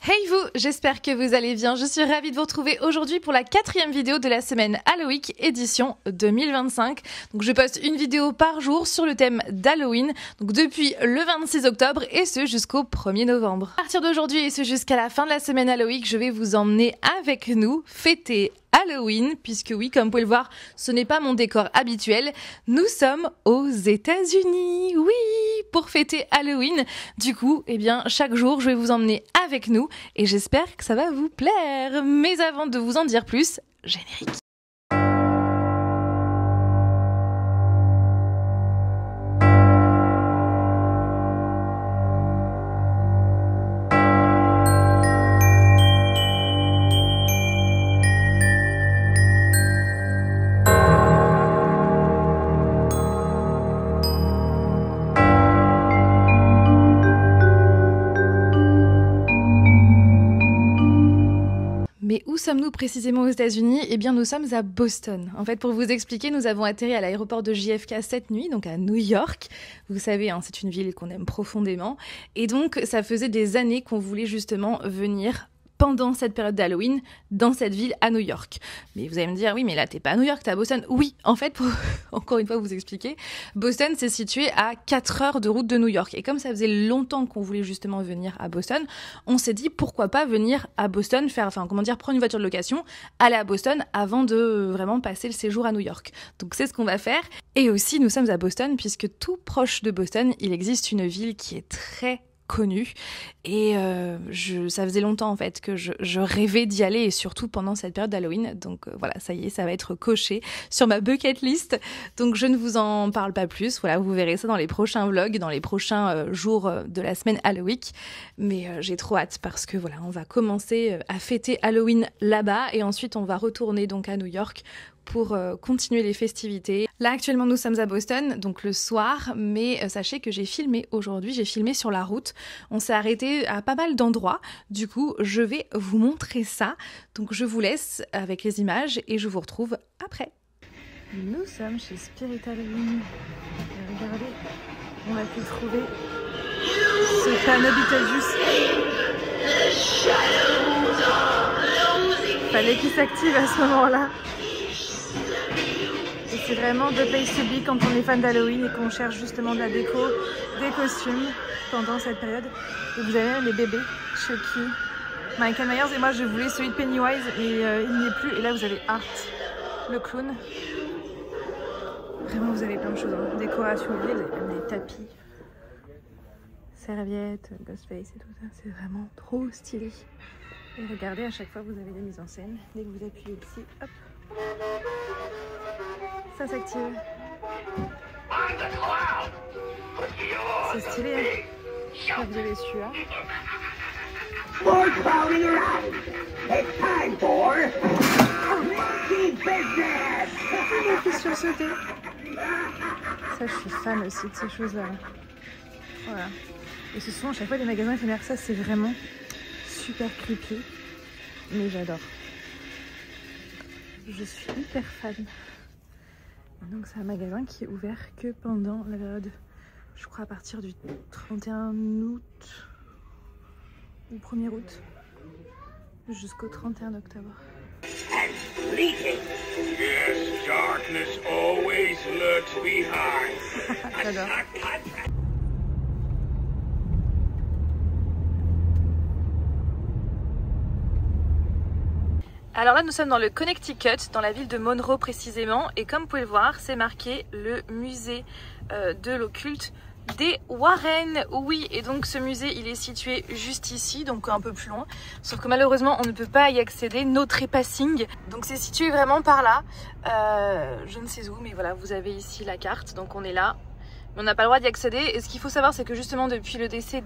Hey vous, j'espère que vous allez bien. Je suis ravie de vous retrouver aujourd'hui pour la 4e vidéo de la semaine Halloween édition 2025. Donc je poste une vidéo par jour sur le thème d'Halloween, donc depuis le 26 octobre et ce jusqu'au 1er novembre. À partir d'aujourd'hui et ce jusqu'à la fin de la semaine Halloween, je vais vous emmener avec nous fêter Halloween, puisque oui, comme vous pouvez le voir, ce n'est pas mon décor habituel. Nous sommes aux États-Unis, oui, pour fêter Halloween. Du coup, eh bien, chaque jour, je vais vous emmener avec nous et j'espère que ça va vous plaire. Mais avant de vous en dire plus, générique. Mais où sommes-nous précisément aux États-Unis? Eh bien, nous sommes à Boston. En fait, pour vous expliquer, nous avons atterri à l'aéroport de JFK cette nuit, donc à New York. Vous savez, hein, c'est une ville qu'on aime profondément. Et donc, ça faisait des années qu'on voulait justement venir pendant cette période d'Halloween, dans cette ville à New York. Mais vous allez me dire, oui, mais là, t'es pas à New York, t'es à Boston. Oui, en fait, pour encore une fois vous expliquer, Boston, c'est situé à 4 heures de route de New York. Et comme ça faisait longtemps qu'on voulait justement venir à Boston, on s'est dit, pourquoi pas venir à Boston, prendre une voiture de location, aller à Boston avant de vraiment passer le séjour à New York. Donc c'est ce qu'on va faire. Et aussi, nous sommes à Boston, puisque tout proche de Boston, il existe une ville qui est très connue et ça faisait longtemps en fait que je rêvais d'y aller et surtout pendant cette période d'Halloween, donc voilà, ça y est, ça va être coché sur ma bucket list, donc je ne vous en parle pas plus. Voilà, vous verrez ça dans les prochains vlogs, dans les prochains jours de la semaine Halloween, mais j'ai trop hâte parce que voilà, on va commencer à fêter Halloween là-bas et ensuite on va retourner donc à New York pour continuer les festivités. Là actuellement nous sommes à Boston, donc le soir, mais sachez que j'ai filmé aujourd'hui, j'ai filmé sur la route. On s'est arrêté à pas mal d'endroits, du coup je vais vous montrer ça. Donc je vous laisse avec les images et je vous retrouve après. Nous sommes chez Spirit Halloween. Et regardez, on a pu trouver ce fameux Beetlejuice. Fallait qu'il s'active à ce moment-là. Et c'est vraiment the place to be quand on est fan d'Halloween et qu'on cherche justement de la déco, des costumes pendant cette période. Et vous avez même les bébés, Chucky, Michael Myers, et moi je voulais celui de Pennywise et il n'y est plus. Et là vous avez Art, le clown. Vraiment vous avez plein de choses, hein. Décoration, vous avez même des tapis, serviettes, Ghostface et tout ça, c'est vraiment trop stylé. Et regardez, à chaque fois vous avez des mises en scène. Dès que vous appuyez ici, hop, ça s'active. C'est stylé, hein. Là, vous avez celui-là. Il fait sursauter. Ça, je suis fan aussi de ces choses-là. Voilà. Et ce sont à chaque fois des magasins éphémères. Ça, c'est vraiment super creepy. Mais j'adore. Je suis hyper fan. Et donc c'est un magasin qui est ouvert que pendant la période, je crois à partir du 31 août ou 1er août jusqu'au 31 octobre. J'adore. Alors là nous sommes dans le Connecticut, dans la ville de Monroe précisément, et comme vous pouvez le voir, c'est marqué le musée de l'occulte des Warren. Oui, et donc ce musée il est situé juste ici, donc un peu plus loin, sauf que malheureusement on ne peut pas y accéder, no trespassing, donc c'est situé vraiment par là, je ne sais où, mais voilà, vous avez ici la carte, donc on est là. Mais on n'a pas le droit d'y accéder. Et ce qu'il faut savoir, c'est que justement depuis le décès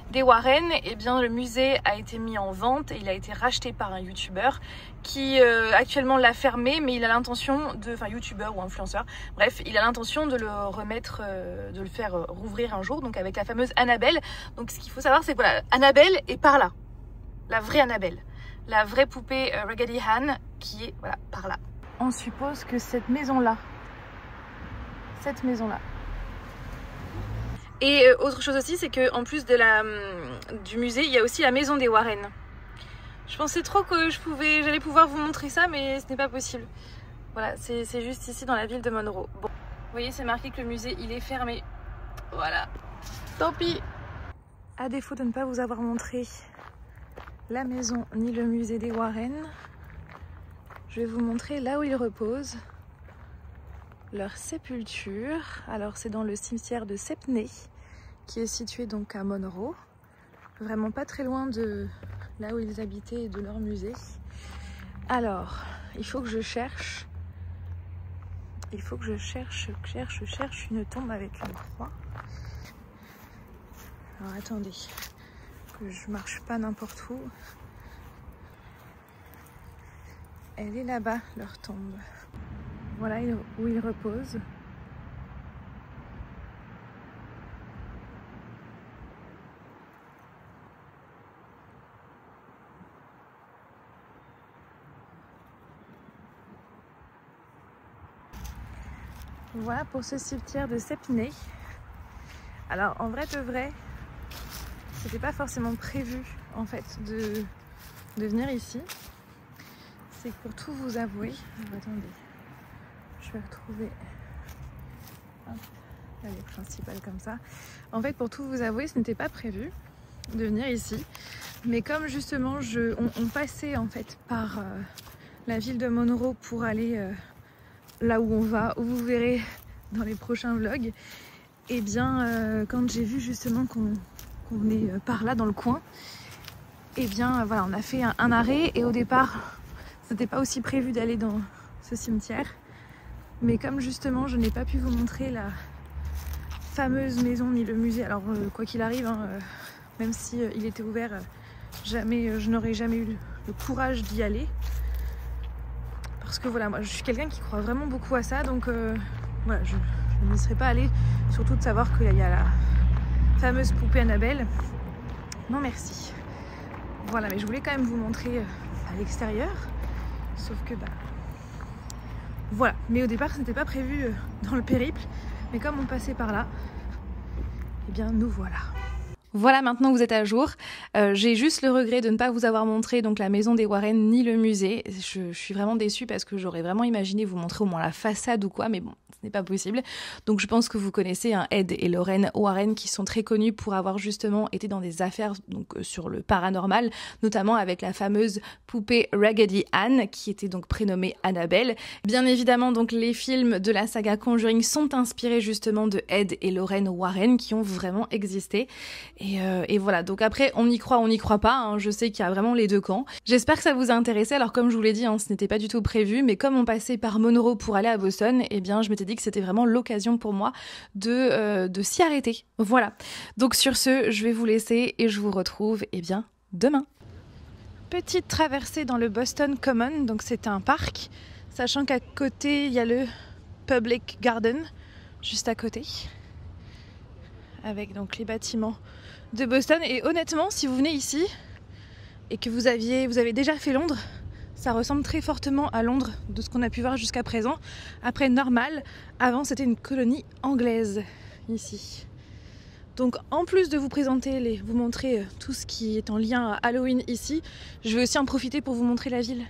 des Warren, eh bien le musée a été mis en vente et il a été racheté par un youtubeur qui actuellement l'a fermé, mais il a l'intention de, enfin youtubeur ou influenceur, bref, il a l'intention de le remettre, de le faire rouvrir un jour, donc avec la fameuse Annabelle. Donc ce qu'il faut savoir, c'est que voilà, Annabelle est par là, la vraie Annabelle, la vraie poupée Raggedy Ann qui est voilà par là. On suppose que cette maison-là, Et autre chose aussi, c'est qu'en plus de du musée, il y a aussi la maison des Warren. Je pensais trop que j'allais pouvoir vous montrer ça, mais ce n'est pas possible. Voilà, c'est juste ici dans la ville de Monroe. Bon, vous voyez, c'est marqué que le musée il est fermé. Voilà, tant pis. À défaut de ne pas vous avoir montré la maison ni le musée des Warren, je vais vous montrer là où ils reposent, leur sépulture. Alors c'est dans le cimetière de Stepney, qui est situé donc à Monroe, vraiment pas très loin de là où ils habitaient et de leur musée. Alors, il faut que je cherche une tombe avec une croix. Alors attendez, que je marche pas n'importe où. Elle est là-bas, leur tombe. Voilà où ils reposent. Voilà pour ce cimetière de Stepney. Alors en vrai de vrai, c'était pas forcément prévu en fait de venir ici. C'est que pour tout vous avouer, attendez, je vais retrouver la ligne principale comme ça. En fait, pour tout vous avouer, ce n'était pas prévu de venir ici, mais comme justement on passait en fait par la ville de Monroe pour aller là où on va, où vous verrez dans les prochains vlogs, et bien quand j'ai vu justement qu'on venait par là dans le coin, et bien voilà, on a fait un arrêt, et au départ c'était pas aussi prévu d'aller dans ce cimetière, mais comme justement je n'ai pas pu vous montrer la fameuse maison ni le musée, alors quoi qu'il arrive, hein, même si il était ouvert, je n'aurais jamais eu le courage d'y aller. Parce que voilà, moi je suis quelqu'un qui croit vraiment beaucoup à ça, donc voilà, je n'y serais pas allée, surtout de savoir qu'il y a la fameuse poupée Annabelle. Non merci. Voilà, mais je voulais quand même vous montrer à l'extérieur, sauf que bah voilà. Mais au départ ce n'était pas prévu dans le périple, mais comme on passait par là, eh bien nous voilà. Voilà, maintenant vous êtes à jour. J'ai juste le regret de ne pas vous avoir montré donc la maison des Warren ni le musée. Je suis vraiment déçue parce que j'aurais vraiment imaginé vous montrer au moins la façade ou quoi, mais bon, ce n'est pas possible. Donc je pense que vous connaissez Ed et Lorraine Warren, qui sont très connus pour avoir justement été dans des affaires donc sur le paranormal, notamment avec la fameuse poupée Raggedy Ann, qui était donc prénommée Annabelle. Bien évidemment, donc les films de la saga Conjuring sont inspirés justement de Ed et Lorraine Warren, qui ont vraiment existé. Et voilà, donc après on y croit pas, hein. Je sais qu'il y a vraiment les deux camps. J'espère que ça vous a intéressé. Alors comme je vous l'ai dit, hein, ce n'était pas du tout prévu, mais comme on passait par Monroe pour aller à Boston, eh bien je m'étais dit que c'était vraiment l'occasion pour moi de s'y arrêter. Voilà, donc sur ce, je vais vous laisser et je vous retrouve bien demain. Petite traversée dans le Boston Common, donc c'est un parc, sachant qu'à côté il y a le Public Garden, juste à côté, avec donc les bâtiments de Boston. Et honnêtement, si vous venez ici et que vous avez déjà fait Londres, ça ressemble très fortement à Londres de ce qu'on a pu voir jusqu'à présent. Après, normal, avant c'était une colonie anglaise ici. Donc en plus de vous présenter, vous montrer tout ce qui est en lien à Halloween ici, je vais aussi en profiter pour vous montrer la ville.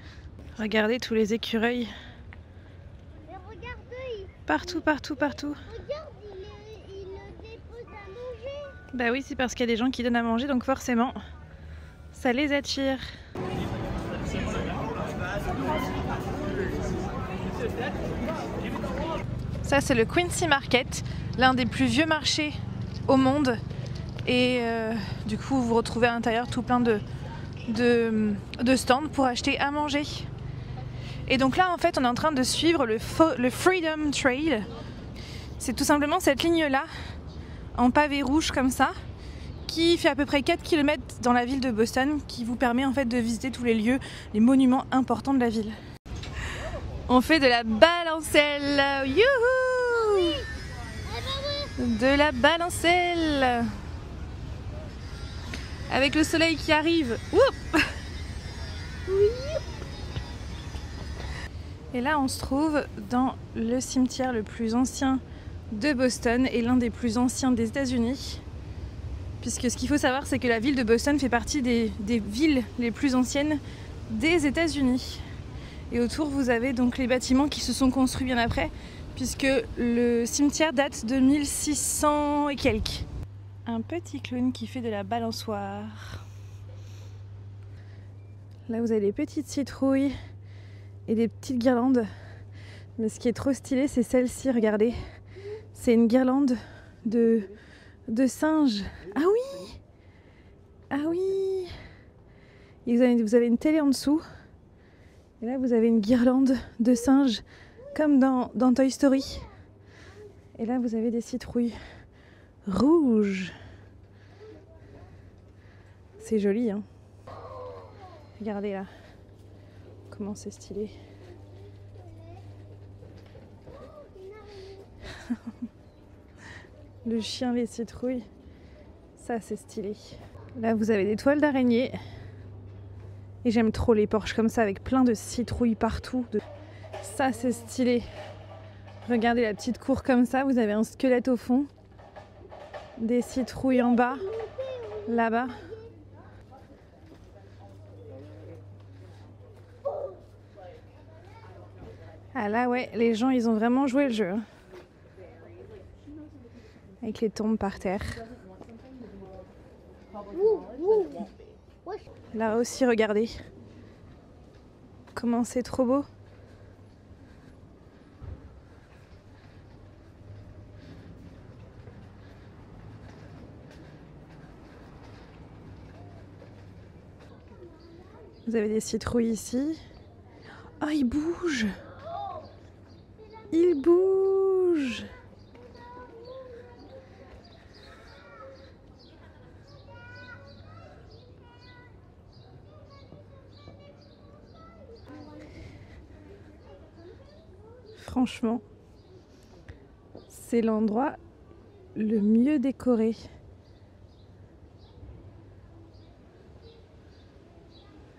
Regardez tous les écureuils. Mais regardez, partout. Regarde, il le dépose à manger. Bah oui, c'est parce qu'il y a des gens qui donnent à manger, donc forcément, ça les attire. Ça, c'est le Quincy Market, l'un des plus vieux marchés au monde. Et du coup, vous retrouvez à l'intérieur tout plein de stands pour acheter à manger. Et donc là, en fait, on est en train de suivre le Freedom Trail. C'est tout simplement cette ligne-là, en pavé rouge comme ça, qui fait à peu près 4 km dans la ville de Boston, qui vous permet en fait de visiter tous les lieux, les monuments importants de la ville. On fait de la balancelle. Youhou! De la balancelle. Avec le soleil qui arrive. Oup! Et là, on se trouve dans le cimetière le plus ancien de Boston et l'un des plus anciens des États-Unis, puisque ce qu'il faut savoir, c'est que la ville de Boston fait partie des villes les plus anciennes des États-Unis. Et autour, vous avez donc les bâtiments qui se sont construits bien après, puisque le cimetière date de 1600 et quelques. Un petit clown qui fait de la balançoire. Là, vous avez des petites citrouilles et des petites guirlandes. Mais ce qui est trop stylé, c'est celle-ci, regardez. C'est une guirlande de singes. Ah oui! Ah oui! Et vous avez une télé en dessous. Et là, vous avez une guirlande de singes, comme dans Toy Story. Et là, vous avez des citrouilles rouges. C'est joli, hein? Regardez là. Comment c'est stylé. Le chien, les citrouilles. Ça, c'est stylé. Là, vous avez des toiles d'araignée. Et j'aime trop les porches comme ça, avec plein de citrouilles partout. Ça, c'est stylé. Regardez la petite cour comme ça. Vous avez un squelette au fond. Des citrouilles en bas. Là-bas. Ah là, ouais, les gens, ils ont vraiment joué le jeu. Hein. Avec les tombes par terre. Là aussi, regardez. Comment c'est trop beau. Vous avez des citrouilles ici. Oh, ils bougent. Ils bougent. Franchement, c'est l'endroit le mieux décoré.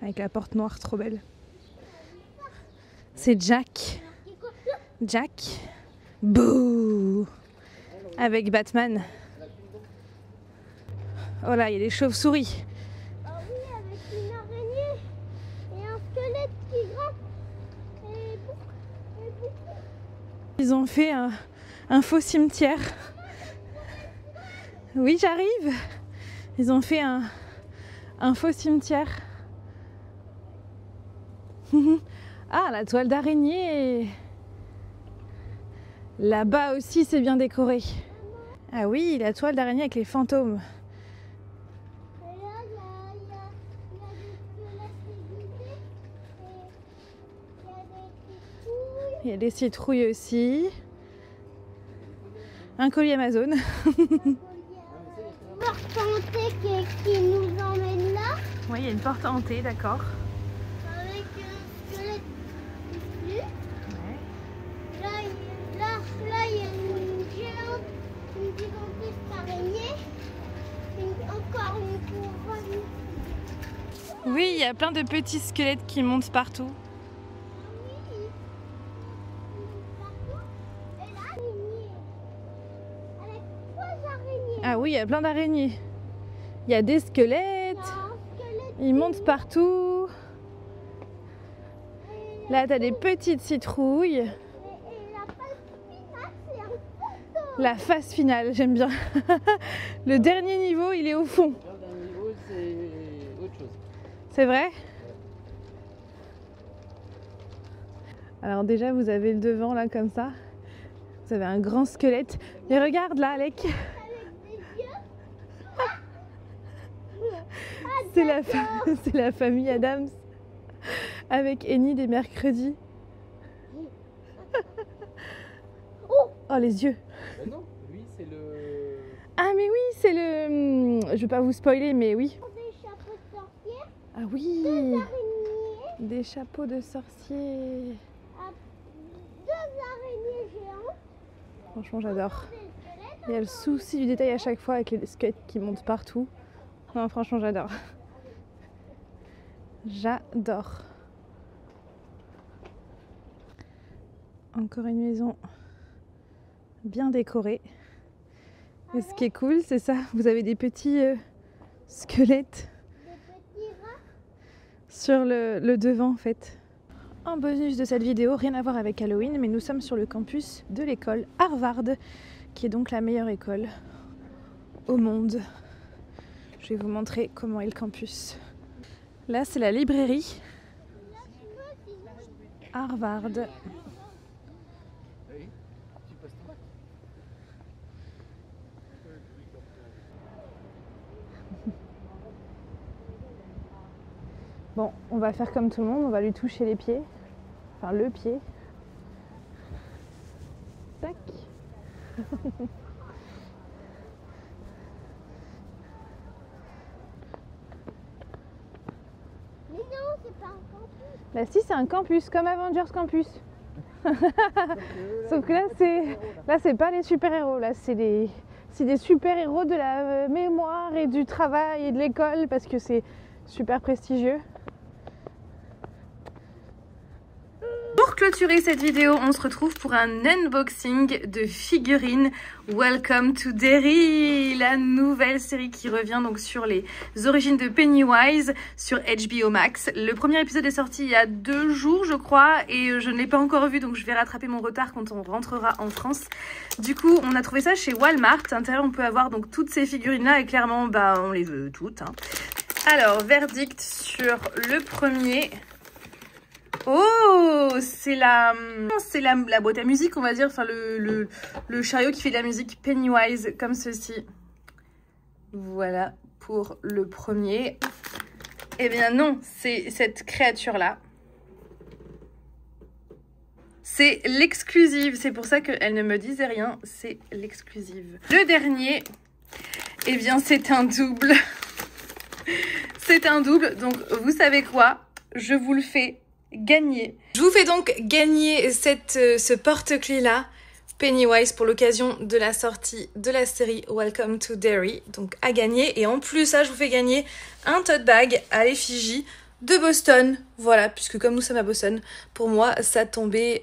Avec la porte noire trop belle. C'est Jack. Jack. Bouh! Avec Batman. Oh là, il y a des chauves-souris. Ah oui, avec une araignée et un squelette qui grimpe. Et beaucoup. Ils ont fait un faux cimetière. Oui, j'arrive. Ils ont fait un faux cimetière. Ah, la toile d'araignée. Là-bas aussi, c'est bien décoré. Ah oui, la toile d'araignée avec les fantômes. Et là, il y a des squelettes Il y a des citrouilles déguisés et il y a des citrouilles. aussi. Un colis Amazon. Porte hantée qui nous emmène là. Oui, il y a une porte hantée, d'accord. Avec un squelette dessus. Ouais. Là, il y a une géante, une gigantesque araignée. Encore une couronne. Oui, il y a plein de petits squelettes qui montent partout. Oui. Partout. Et là, l'araignée. Avec 3 araignées. Ah oui, il y a plein d'araignées. Il y a des squelettes. Il y a un squelette. Ils montent partout. Là, t'as des petites citrouilles. Et la phase finale, c'est un fantôme. La phase finale, j'aime bien. Le dernier niveau, il est au fond. Le dernier niveau, c'est autre chose. C'est vrai? Alors déjà, vous avez le devant là comme ça. Vous avez un grand squelette. Mais regarde là, Alec. Avec des yeux. C'est la famille Adams avec Annie des mercredis. Oh, les yeux. Ben non, lui c'est le. Ah mais oui, c'est le... Je vais pas vous spoiler, mais oui. Des chapeaux de sorcière. Ah oui, 2 araignées. des chapeaux de sorciers. 2 araignées géantes. Franchement, j'adore. Des squelettes. Il y a le souci du détail à chaque fois avec les squelettes qui montent partout. Non, franchement, j'adore. J'adore. Encore une maison bien décorée. Et ce qui est cool, c'est ça, vous avez des petits squelettes Des petits rats. sur le devant en fait. En bonus de cette vidéo, rien à voir avec Halloween, mais nous sommes sur le campus de l'école Harvard, qui est donc la meilleure école au monde. Je vais vous montrer comment est le campus. Là, c'est la librairie Harvard. Bon, on va faire comme tout le monde, on va lui toucher les pieds. Enfin, le pied. Tac. Mais non, c'est pas un campus. Bah si, c'est un campus, comme Avengers Campus. Sauf que là, c'est pas les super-héros, là, c'est des super-héros de la mémoire et du travail et de l'école, parce que c'est super prestigieux. Pour clôturer cette vidéo, on se retrouve pour un unboxing de figurines Welcome to Derry, la nouvelle série qui revient donc sur les origines de Pennywise sur HBO Max. Le premier épisode est sorti il y a 2 jours, je crois, et je ne l'ai pas encore vu, donc je vais rattraper mon retard quand on rentrera en France. Du coup, on a trouvé ça chez Walmart. À l'intérieur, on peut avoir donc toutes ces figurines-là, et clairement, bah, on les veut toutes. Hein. Alors, verdict sur le premier. Oh, c'est la boîte à musique, on va dire, enfin le chariot qui fait de la musique Pennywise, comme ceci. Voilà pour le premier. Eh bien non, c'est cette créature-là. C'est l'exclusive, c'est pour ça qu'elle ne me disait rien, c'est l'exclusive. Le dernier, eh bien c'est un double. C'est un double, donc vous savez quoi? Je vous le fais gagner. Je vous fais donc gagner ce porte-clés là, Pennywise, pour l'occasion de la sortie de la série Welcome to Derry. Donc à gagner. Et en plus, ça, je vous fais gagner un tote bag à l'effigie de Boston. Voilà, puisque comme nous sommes à Boston, pour moi, ça tombait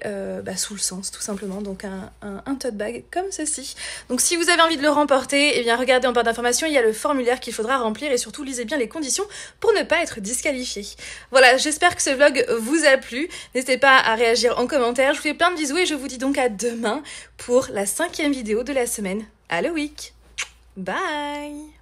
sous le sens, tout simplement. Donc un tote bag comme ceci. Donc si vous avez envie de le remporter, eh bien regardez en barre d'informations, il y a le formulaire qu'il faudra remplir et surtout lisez bien les conditions pour ne pas être disqualifié. Voilà, j'espère que ce vlog vous a plu. N'hésitez pas à réagir en commentaire. Je vous fais plein de bisous et je vous dis donc à demain pour la 5e vidéo de la semaine Halloween. Bye!